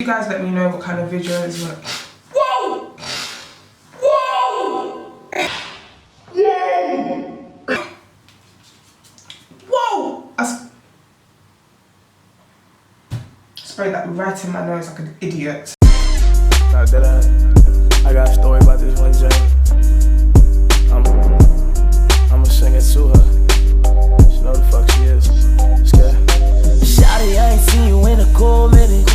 guys let me know what kind of videos you want. Whoa! Whoa! Whoa! Whoa! I sprayed that right in my nose like an idiot. Nah, I got a story about this one Jane. I'ma sing it to her. She know the fuck she is. Scared. Shawty, I ain't seen you in a cool minute.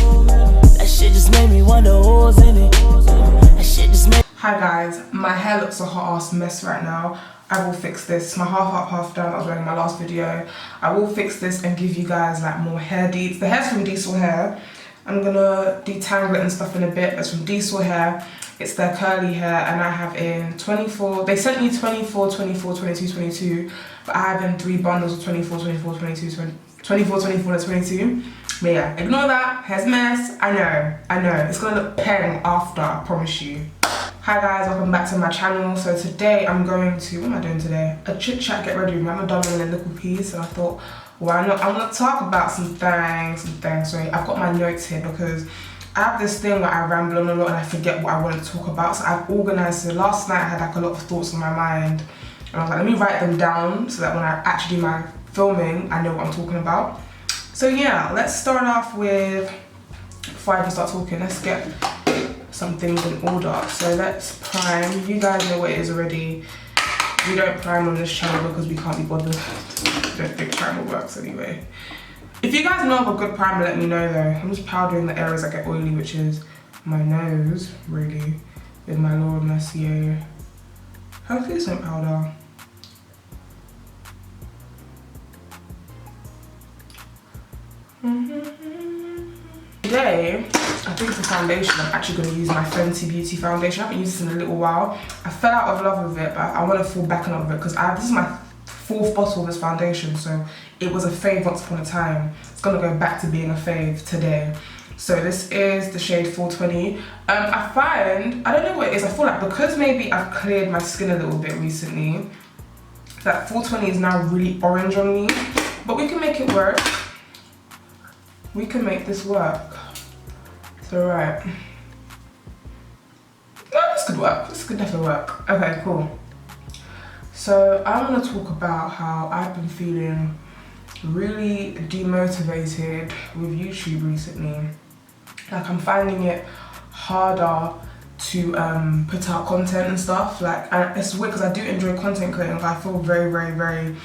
That shit just made me wonder who's in it. That shit just made. Hi guys, my hair looks a hot ass mess right now. I will fix this. My half up, half down I was wearing in my last video. I will fix this and give you guys like more hair deets. The hair's from DSoar hair. I'm gonna detangle it and stuff in a bit. It's from DSoar hair. It's their curly hair, and I have in 24. They sent me 24, 24, 22, 22, but I have in 3 bundles of 24, 24, 22, 24, 24, and 22. But yeah, ignore that. Hair's a mess. I know. It's gonna look peng after, I promise you. Hi guys, welcome back to my channel. So today I'm going to, what am I doing today? A chit chat, get ready with me. I'm done with a little piece, and I thought, why not? I want to talk about some things. Sorry, I've got my notes here because I have this thing where I ramble on a lot and I forget what I want to talk about. So I've organised. So last night I had like a lot of thoughts on my mind, and I was like, let me write them down so that when I actually do my filming, I know what I'm talking about. So yeah, let's start off with, before I even start talking, let's get some things in order. So let's prime. You guys know what it is already. We don't prime on this channel because we can't be bothered. I don't think primer works anyway. If you guys know of a good primer, let me know though. I'm just powdering the areas that get oily, which is my nose, really, with my Laura Mercier. Hopefully it's not powder. Today, I think for foundation, I'm actually going to use my Fenty Beauty foundation. I haven't used this in a little while. I fell out of love with it, but I want to fall back in love with it because this is my 4th bottle of this foundation, so it was a fave once upon a time. It's going to go back to being a fave today. So this is the shade 420. I find, I don't know what it is, I feel like because maybe I've cleared my skin a little bit recently, that 420 is now really orange on me, but we can make it work. We can make this work. So right. No, this could work. This could definitely work. Okay, cool. So I want to talk about how I've been feeling really demotivated with YouTube recently. Like I'm finding it harder to put out content and stuff. Like it's weird because I do enjoy content creating, but I feel very, very, very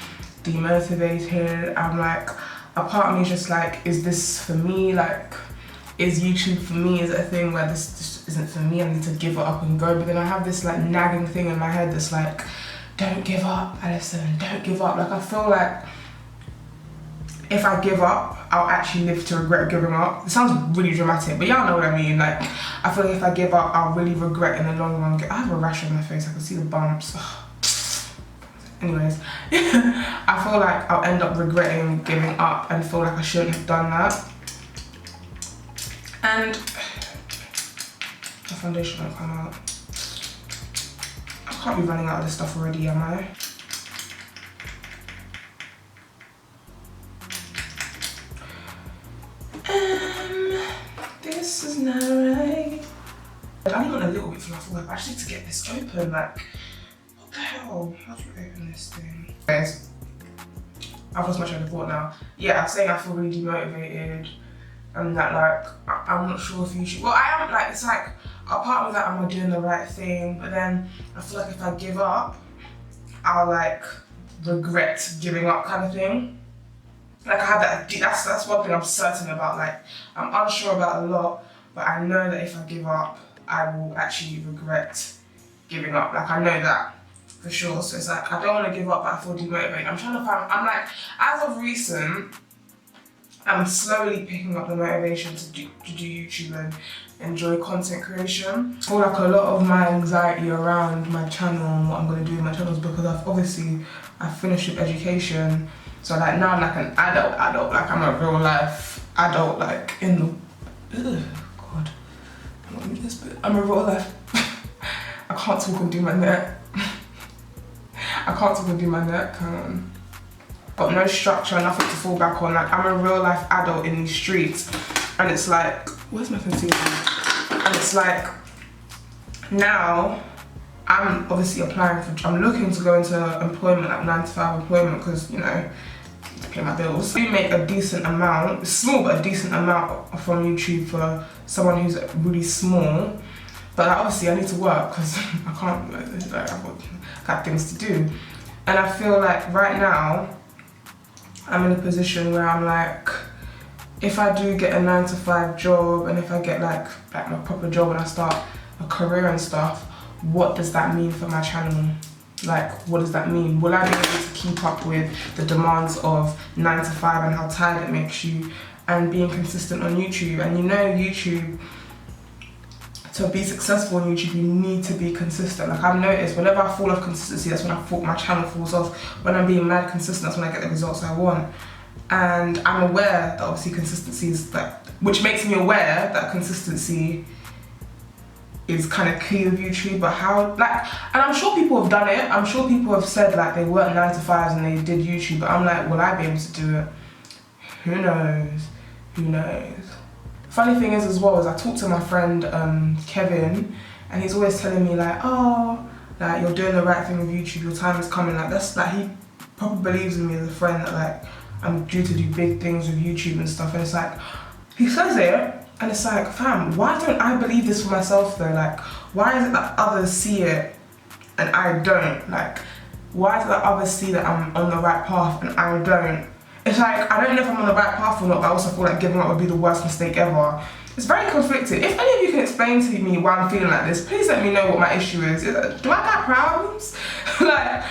demotivated. I'm like, a part of me is just like, is this for me? Like, is YouTube for me? Is it a thing where this just isn't for me? I need to give it up and go. But then I have this like nagging thing in my head that's like, don't give up, Alison, don't give up. Like I feel like if I give up, I'll actually live to regret giving up. It sounds really dramatic, but y'all know what I mean. Like, I feel like if I give up, I'll really regret in the long run. I have a rash on my face, I can see the bumps. Anyways, I feel like I'll end up regretting giving up and feel like I shouldn't have done that. And the foundation won't come out. I can't be running out of this stuff already, am I? This is not right. I only want a little bit for my forehead, but I just need to get this open. Like, what the hell? How do you open this thing? Guys, I've lost my train of thought now. Yeah, I'm saying I feel really demotivated and that like, I'm not sure if you should. Well, I am, like, it's like, a part of that, am I doing the right thing? But then I feel like if I give up, I'll like regret giving up kind of thing. Like I have that, that's one thing I'm certain about. Like I'm unsure about a lot, but I know that if I give up, I will actually regret giving up. Like I know that for sure. So it's like, I don't want to give up, but I feel demotivated. I'm trying to find, I'm like, as of recent, I'm slowly picking up the motivation to do YouTube and enjoy content creation. I feel like a lot of my anxiety around my channel and what I'm going to do with my channel is because I've finished with education. So like now I'm like an adult, like I'm a real life adult, like in the, God, I'm not doing this bit. I'm a real life, I can't talk and do my neck. Got no structure, nothing to fall back on. Like I'm a real life adult in these streets, and it's like where's my concealer? And it's like, now I'm obviously applying for, I'm looking to go into employment, like 9 to 5 employment, because, you know, to pay my bills. I do make a decent amount, small but a decent amount from YouTube for someone who's really small. But like, obviously I need to work because I can't, like, I've got things to do. And I feel like right now, I'm in a position where I'm like, if I do get a 9 to 5 job, and if I get like my proper job and I start a career and stuff, what does that mean for my channel? Like, what does that mean? Will I be able to keep up with the demands of 9 to 5 and how tired it makes you, and being consistent on YouTube? And you know, YouTube, to be successful on YouTube, you need to be consistent. Like, I've noticed whenever I fall off consistency, that's when my channel falls off. When I'm being mad consistent, that's when I get the results I want. And I'm aware that obviously consistency is like, which makes me aware that consistency is kind of key with YouTube. But how, like, and I'm sure people have done it. I'm sure people have said like they worked 9 to 5s and they did YouTube, but I'm like, will I be able to do it? Who knows? Who knows? Funny thing is as well, is I talked to my friend Kevin, and he's always telling me like, oh, like, you're doing the right thing with YouTube, your time is coming. Like, that's like, he probably believes in me as a friend that like I'm due to do big things with YouTube and stuff. And it's like, he says it, and it's like, fam, why don't I believe this for myself though? Like, why is it that others see it and I don't? Like, why is it that others see that I'm on the right path and I don't? It's like, I don't know if I'm on the right path or not, but I also feel like giving up would be the worst mistake ever. It's very conflicted. If any of you can explain to me why I'm feeling like this, please let me know what my issue is. Do I got problems? Like,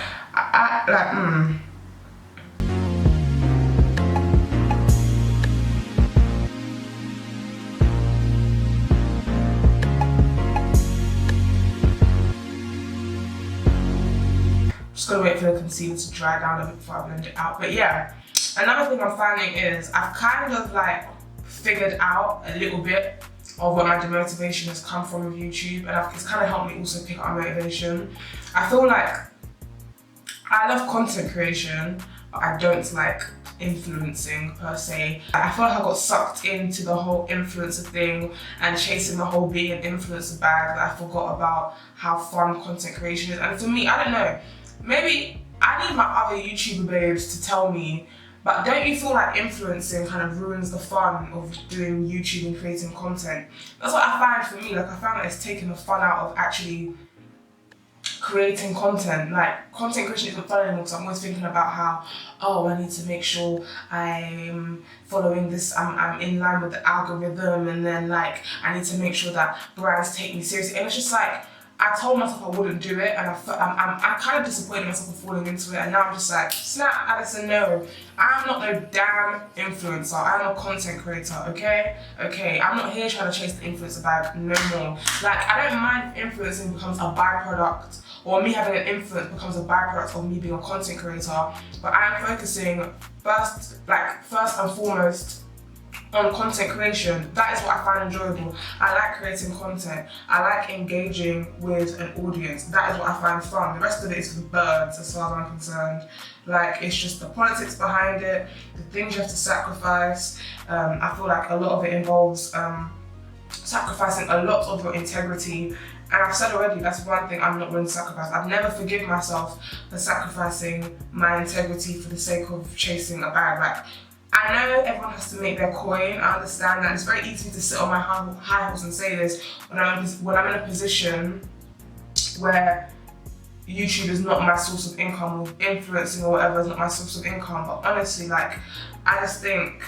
Just gotta wait for the concealer to dry down a bit before I blend it out. But yeah, another thing I'm finding is I've kind of like figured out a little bit of where my demotivation has come from with YouTube, and it's kind of helped me also pick up my motivation. I feel like I love content creation, but I don't like influencing per se. I feel like I got sucked into the whole influencer thing and chasing the whole being an influencer bag, that I forgot about how fun content creation is. And for me, I don't know, maybe I need my other YouTuber babes to tell me, but don't you feel like influencing kind of ruins the fun of doing YouTube and creating content? That's what I find for me. Like, I found that it's taken the fun out of actually creating content. Like, content creation isn't fun anymore because I'm always thinking about how, oh, I need to make sure I'm following this, I'm in line with the algorithm, and then like I need to make sure that brands take me seriously. And it's just like, I told myself I wouldn't do it, and I'm kind of disappointed in myself for falling into it, and now I'm just like, snap, Addison, no. I'm not no damn influencer, I'm a content creator, okay? Okay, I'm not here trying to chase the influencer bag no more. Like, I don't mind if influencing becomes a byproduct, or me having an influence becomes a byproduct of me being a content creator, but I'm focusing first and foremost on content creation. That is what I find enjoyable. I like creating content. I like engaging with an audience. That is what I find fun. The rest of it is for the birds, as far as I'm concerned. Like, it's just the politics behind it, the things you have to sacrifice. I feel like a lot of it involves sacrificing a lot of your integrity. And I've said already, that's one thing I'm not willing to sacrifice. I've never forgiven myself for sacrificing my integrity for the sake of chasing a bag. Like, I know everyone has to make their coin, I understand that. It's very easy to sit on my high horse and say this when I'm in a position where YouTube is not my source of income, or influencing or whatever is not my source of income. But honestly, like, I just think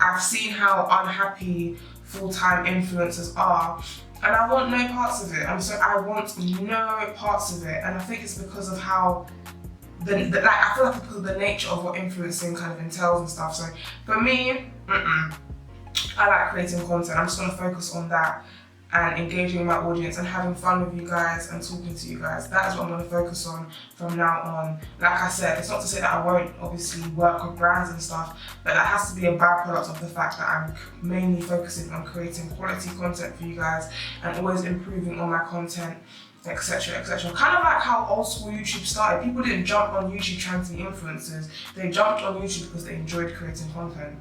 I've seen how unhappy full-time influencers are, and I want no parts of it. I want no parts of it, and I think it's because of how I feel like because of the nature of what influencing kind of entails and stuff. So for me, I like creating content. I'm just gonna focus on that and engaging my audience and having fun with you guys and talking to you guys. That is what I'm gonna focus on from now on. Like I said, it's not to say that I won't obviously work with brands and stuff, but that has to be a byproduct of the fact that I'm mainly focusing on creating quality content for you guys and always improving on my content, etc, etc. Kind of like how old school YouTube started. People didn't jump on YouTube trying to be influencers. They jumped on YouTube because they enjoyed creating content.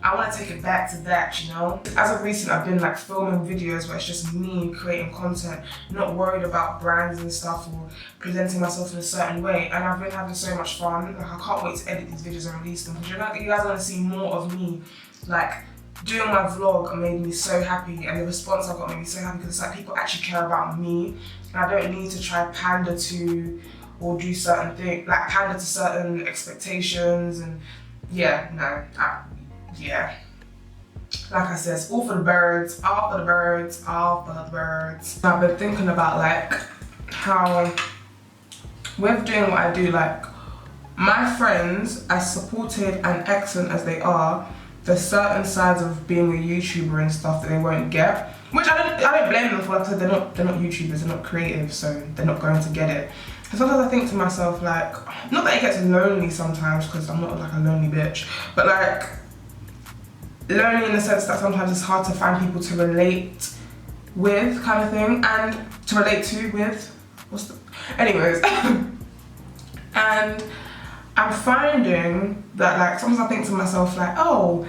I want to take it back to that, you know? As of recent, I've been like filming videos where it's just me creating content, not worried about brands and stuff or presenting myself in a certain way. And I've been having so much fun. Like, I can't wait to edit these videos and release them because you guys want to see more of me. Like, doing my vlog made me so happy, and the response I got made me so happy because it's like people actually care about me, and I don't need to try pander to or do certain things, like pander to certain expectations. And yeah, no, yeah. Like I said, it's all for the birds, all for the birds, all for the birds. I've been thinking about like how with doing what I do, like my friends, as supportive and excellent as they are, there's certain sides of being a YouTuber and stuff that they won't get, which I don't blame them for. Like I said, they're not YouTubers, they're not creative, so they're not going to get it. And sometimes I think to myself, like, not that it gets lonely sometimes, because I'm not like a lonely bitch, but like lonely in the sense that sometimes it's hard to find people to relate with, kind of thing, and to relate to with. Anyways, and I'm finding that like sometimes I think to myself like, oh,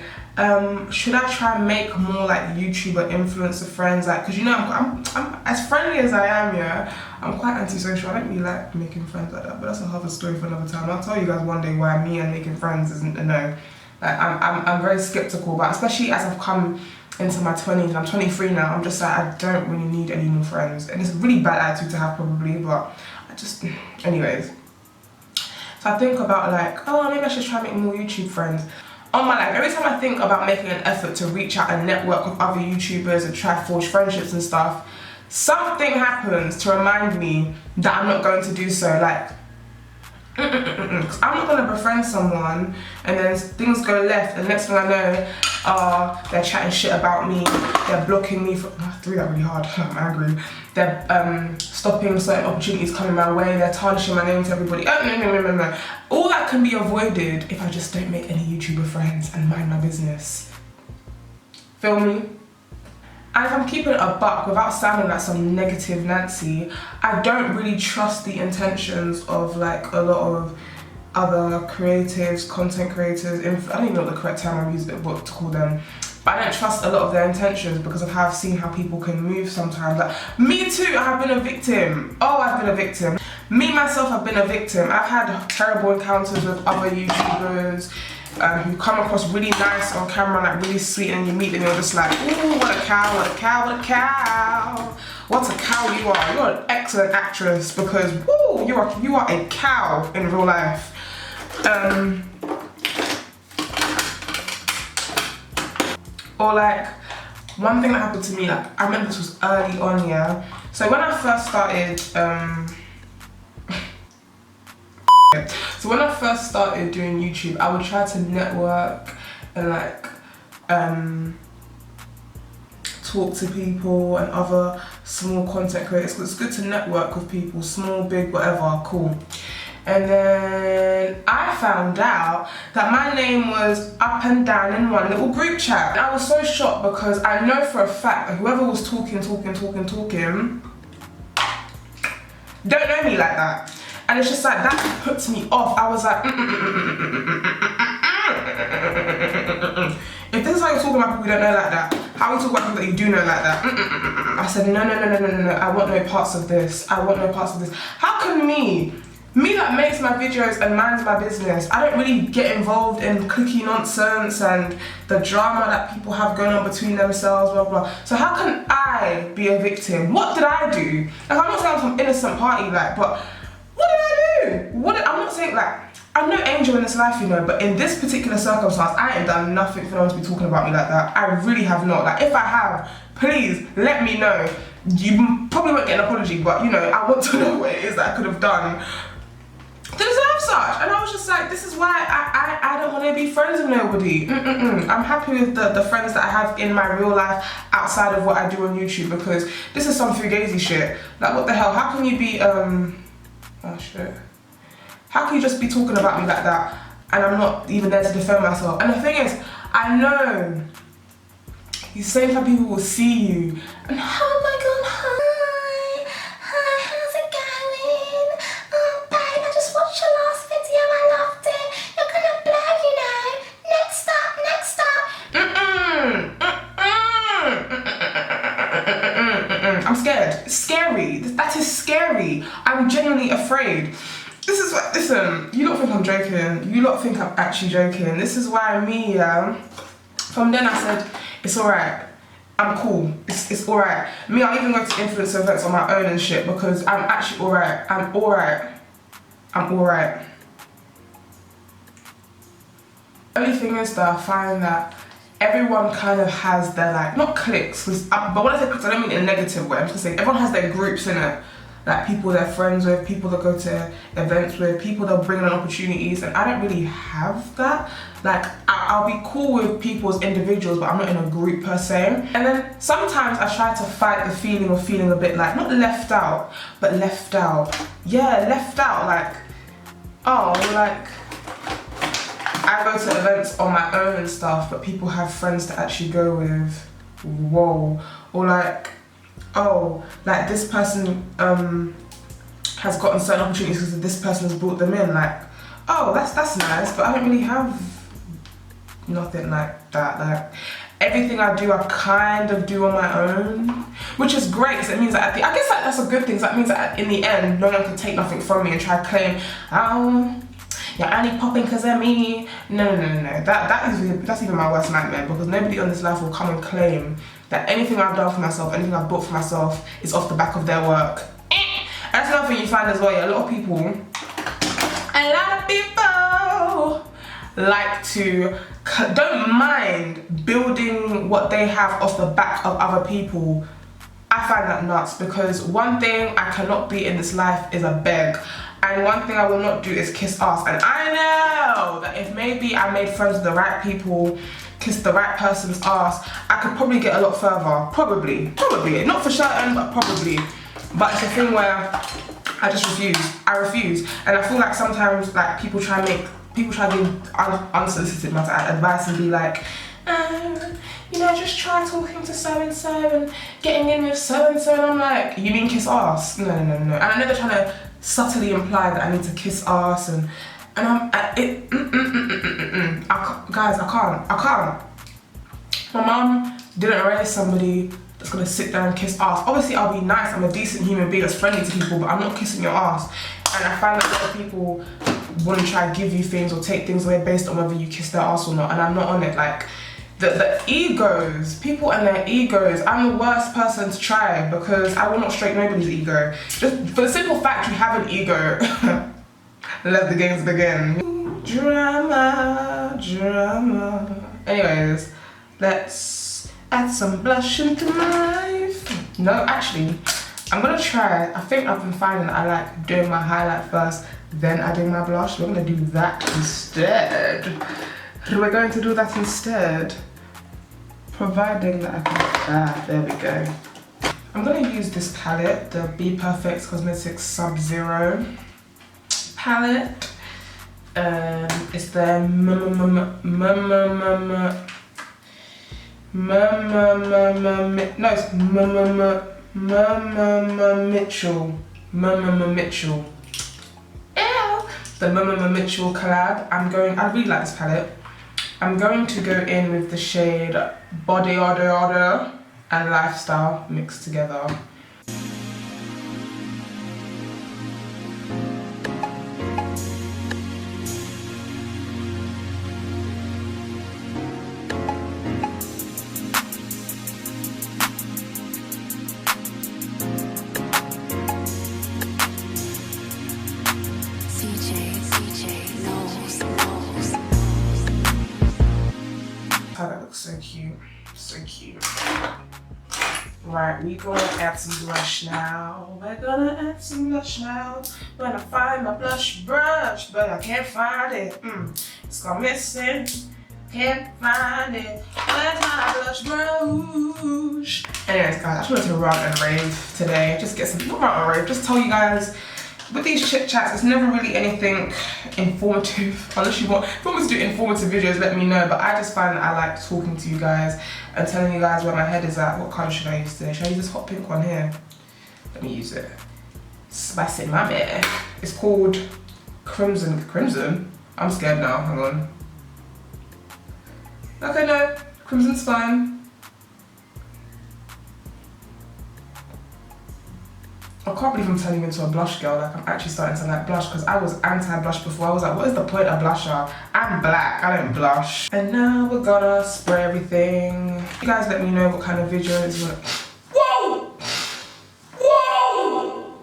should I try and make more like YouTuber influencer friends? Like, cause you know I'm as friendly as I am, yeah, I'm quite antisocial. I don't really like making friends like that, but that's a other story for another time. I'll tell you guys one day why me and making friends isn't a no. Like I'm very skeptical, but especially as I've come into my 20s, I'm 23 now, I'm just like, I don't really need any more friends. And it's a really bad attitude to have probably, but I just, anyways. So I think about like, oh, maybe I should try and make more YouTube friends. On my life, every time I think about making an effort to reach out and network with other YouTubers and try to forge friendships and stuff, something happens to remind me that I'm not going to do so. Like, because I'm not going to befriend someone and then things go left and next thing I know, they're chatting shit about me, they're blocking me from, I threw that really hard, I'm angry. They're stopping certain opportunities coming my way, they're tarnishing my name to everybody. No. All that can be avoided if I just don't make any YouTuber friends and mind my business. Feel me? And if I'm keeping it a buck without sounding like some negative Nancy, I don't really trust the intentions of like a lot of other creatives, content creators, I don't even know what the correct term I'm using, what to call them. But I don't trust a lot of their intentions because of how I've seen how people can move sometimes. Like, me too, I have been a victim. Oh, I've been a victim. Me, myself, have been a victim. I've had terrible encounters with other YouTubers who come across really nice on camera, like really sweet, and you meet them and you're just like, ooh, what a cow, what a cow, what a cow. What a cow you are. You're an excellent actress because, woo, you are a cow in real life. Or like, one thing that happened to me, like, I remember this was early on, yeah. So when I first started, doing YouTube, I would try to network and like, talk to people and other small content creators. It's good to network with people, small, big, whatever, cool. And then I found out that my name was up and down in one little group chat. And I was so shocked because I know for a fact that whoever was talking don't know me like that. And it's just like, that puts me off. I was like, if this is how you're talking about people you don't know like that, how are you talking about people that you do know like that? I said, no, I want no parts of this. I want no parts of this. How can me that makes my videos and minds my business, I don't really get involved in cliquey nonsense and the drama that people have going on between themselves, blah, blah. So how can I be a victim? What did I do? Like, I'm not saying I'm some innocent party, like, but what did I do? I'm not saying, like, I'm no angel in this life, you know, but in this particular circumstance, I ain't done nothing for no one to be talking about me like that. I really have not. Like, if I have, please let me know. You probably won't get an apology, but, you know, I want to know what it is that I could have done to deserve such. And I was just like, this is why I don't want to be friends with nobody. I'm happy with the friends that I have in my real life outside of what I do on YouTube, because this is some fugazi shit. Like, what the hell? How can you be, oh shit. How can you just be talking about me like that and I'm not even there to defend myself? And the thing is, I know these same type of people will see you and, oh my god, hi, how's it going? Oh babe, I just watched your last video, I loved it. You're gonna blow, you know. Next up. It's scary. That is scary. I'm genuinely afraid. This is what, listen, you don't think I'm joking. You don't think I'm actually joking. This is why me, from then I said, it's alright. I'm cool. It's alright. Me, I'll even go to influencer events on my own and shit because I'm actually alright. I'm alright. I'm alright. The only thing is that I find that everyone kind of has their, like, not cliques, but when I say cliques, I don't mean in a negative way. I'm just saying everyone has their groups in it. Like people they're friends with, people that go to events with, people that bring in opportunities, and I don't really have that. Like, I'll be cool with people as individuals, but I'm not in a group per se. And then sometimes I try to fight the feeling of feeling a bit like, not left out, but left out. Yeah, left out, like, oh, like, I go to events on my own and stuff, but people have friends to actually go with. Whoa. Or like, oh, like this person has gotten certain opportunities because this person has brought them in. Like, oh, that's nice, but I don't really have nothing like that. Like, everything I do, I kind of do on my own, which is great because it means that I guess like, that's a good thing. So that means that in the end, no one can take nothing from me and try to claim, oh, you're only popping because of me. No. That's even my worst nightmare, because nobody on this life will come and claim that anything I've done for myself, anything I've bought for myself is off the back of their work. That's another thing you find as well. Yeah, a lot of people like to, don't mind building what they have off the back of other people. I find that nuts, because one thing I cannot be in this life is a beg. And one thing I will not do is kiss ass. And I know that if maybe I made friends with the right people, kissed the right person's ass, I could probably get a lot further. Probably. Not for certain, but probably. But it's a thing where I just refuse. I refuse. And I feel like sometimes like people try to give unsolicited advice and be like, you know, just try talking to so-and-so and getting in with so-and-so. And I'm like, you mean kiss ass? No. And I know they're trying to subtly imply that I need to kiss ass, and I'm guys, I can't. My mum didn't raise somebody that's gonna sit there and kiss ass. Obviously I'll be nice, I'm a decent human being that's friendly to people, but I'm not kissing your ass. And I find that a lot of people want to try to give you things or take things away based on whether you kiss their ass or not, and I'm not on it. Like, the egos, people and their egos, I'm the worst person to try, because I will not straight nobody's ego. Just for the simple fact you have an ego, let the games begin. Drama. Anyways, let's add some blush into my life. No, actually, I'm gonna try. I think I've been finding that I like doing my highlight first, then adding my blush. We're gonna do that instead. We're going to do that instead, providing that I can, there we go. I'm gonna use this palette, the Be Perfect Cosmetics Sub-Zero palette. It's the Mitchell. The Mitchell collab. I really like this palette. I'm going to go in with the shade Body Odor and Lifestyle mixed together. Oh, that looks so cute. Right, we're gonna add some blush now. We're gonna find my blush brush, but I can't find it. It's gone missing. Can't find it. Where's my blush brush? Anyways, guys, I just wanted to rant and rave today. Just get some, not rant and rave, just tell you guys, with these chit chats, it's never really anything informative. Unless you want me to do informative videos, let me know. But I just find that I like talking to you guys and telling you guys where my head is at. What colour should I use today? Should I use this hot pink one here? Let me use it. Spicy mommy. It's called Crimson. Crimson? I'm scared now, hang on. Okay, no, crimson's fine. I can't believe I'm turning into a blush girl. Like, I'm actually starting to like blush, because I was anti-blush before. I was like, what is the point of blusher? I'm black, I don't blush. And now we're gonna spray everything. You guys let me know what kind of video is gonna... Whoa! Whoa!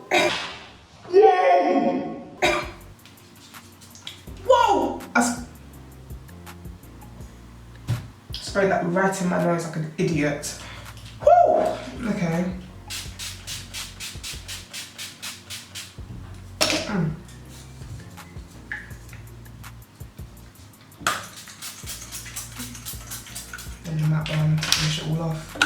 Whoa! Whoa! I sprayed that right in my nose like an idiot. Woo! Okay. Then the matte one, finish it all off.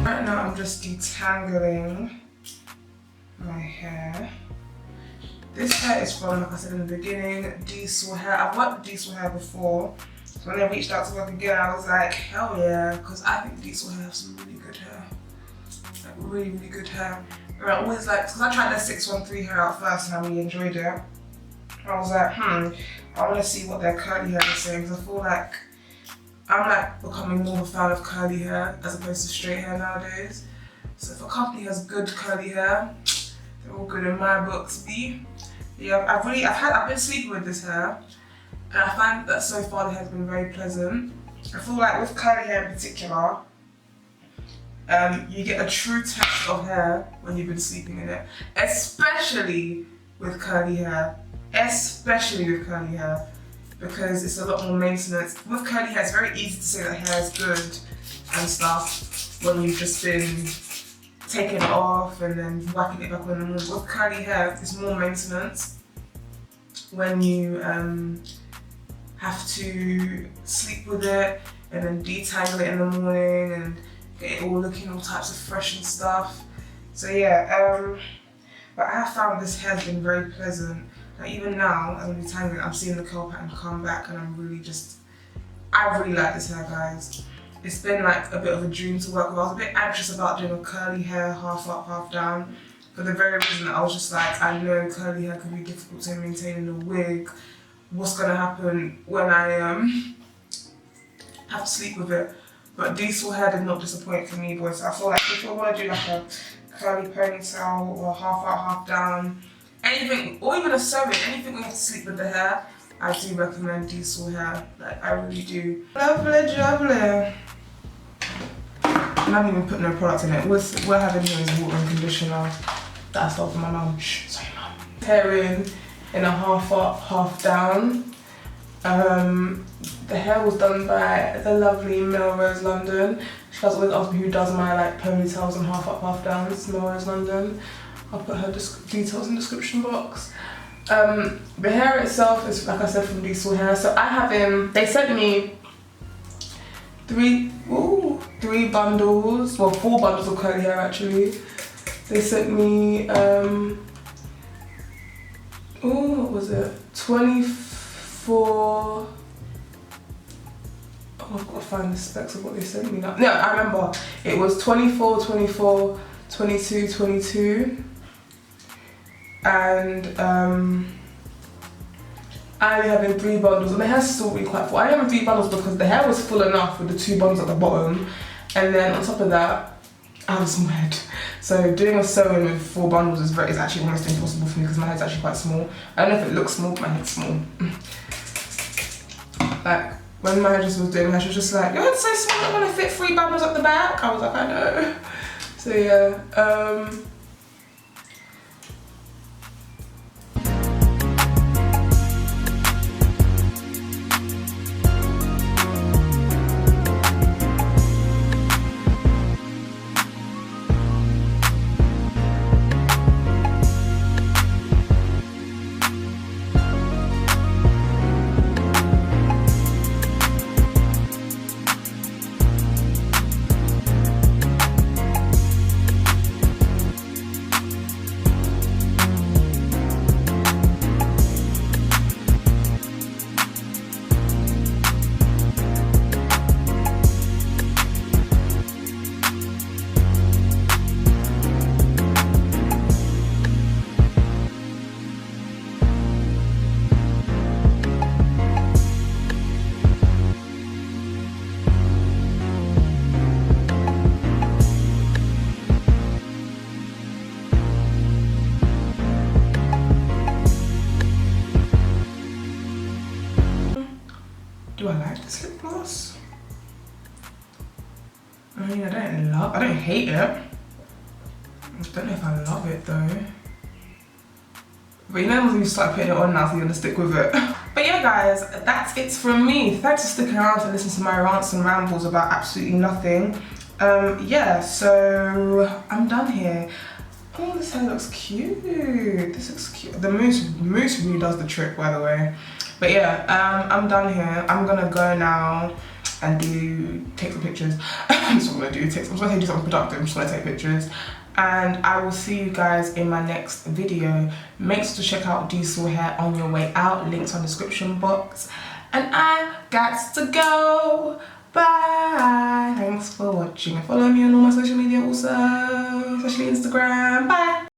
Right now I'm just detangling my hair. This hair is from, like I said in the beginning, DSoar hair. I've worked with DSoar hair before. So when I reached out to work again, I was like, hell yeah, because I think DSoar hair have some really good hair. Like really, really good hair. And I always like, because I tried their 613 hair out first and I really enjoyed it. And I was like, I want to see what their curly hair is saying, because I feel like I'm like becoming more of a fan of curly hair as opposed to straight hair nowadays. So if a company has good curly hair, they're all good in my books. Yeah, I've been sleeping with this hair, and I find that so far the hair's been very pleasant. I feel like with curly hair in particular, you get a true texture of hair when you've been sleeping in it, especially with curly hair. Because it's a lot more maintenance. With curly hair, it's very easy to say that hair is good and stuff when you've just been taking it off and then whacking it back on the morning. With curly hair, it's more maintenance when you have to sleep with it and then detangle it in the morning and get it all looking all types of fresh and stuff. So yeah, but I have found this hair has been very pleasant. Like even now, as I'm detangling, I'm seeing the curl pattern come back, and I really like this hair, guys. It's been like a bit of a dream to work with. I was a bit anxious about doing a curly hair, half up, half down, for the very reason that I was just like, I know curly hair can be difficult to maintain in a wig. What's gonna happen when I have to sleep with it? But DSoar hair did not disappoint for me, boys. So I feel like if you want to do like a curly ponytail or half up, half down, anything, or even a sewing, anything where you have to sleep with the hair, I do recommend DSoar hair. Like, I really do. Lovely jubbly. I haven't even put no product in it. What I have in here is water and conditioner that I stole from my mum. Shh, sorry mum. Hair in a half up, half down. The hair was done by the lovely Melrose London. She does always ask me who does my like ponytails and half up, half downs. Melrose London. I'll put her details in the description box. The hair itself is, like I said, from DSoar hair. So I have they sent me three bundles, well 4 bundles of curly hair actually. They sent me, what was it? 24, I've got to find the specs of what they sent me now. No, I remember. It was 24, 24, 22, 22. And I only have in 3 bundles, and the hair's still really quite full. I only have 3 bundles because the hair was full enough with the 2 bundles at the bottom, and then on top of that, I have a small head. So doing a sewing with 4 bundles is actually almost impossible for me because my head's actually quite small. I don't know if it looks small, but my head's small. Like when my hairdresser was doing my hair, she was just like, "Your head's so small, I'm gonna fit 3 bundles at the back." I was like, I know. So yeah. Do I like this lip gloss? I mean, I don't hate it. I don't know if I love it though. But you know when you start putting it on now, so you're gonna stick with it. But yeah guys, that's it from me. Thanks for sticking around to listen to my rants and rambles about absolutely nothing. Yeah, so I'm done here. Oh, this hair looks cute. This looks cute. The mousse really does the trick, by the way. But yeah, I'm done here. I'm gonna go now and take some pictures. That's what I'm gonna do. I'm just gonna do something productive. I'm just gonna take pictures. And I will see you guys in my next video. Make sure to check out DSoar hair on your way out. Links on the description box. And I got to go. Bye. Thanks for watching. Follow me on all my social media also, especially Instagram. Bye.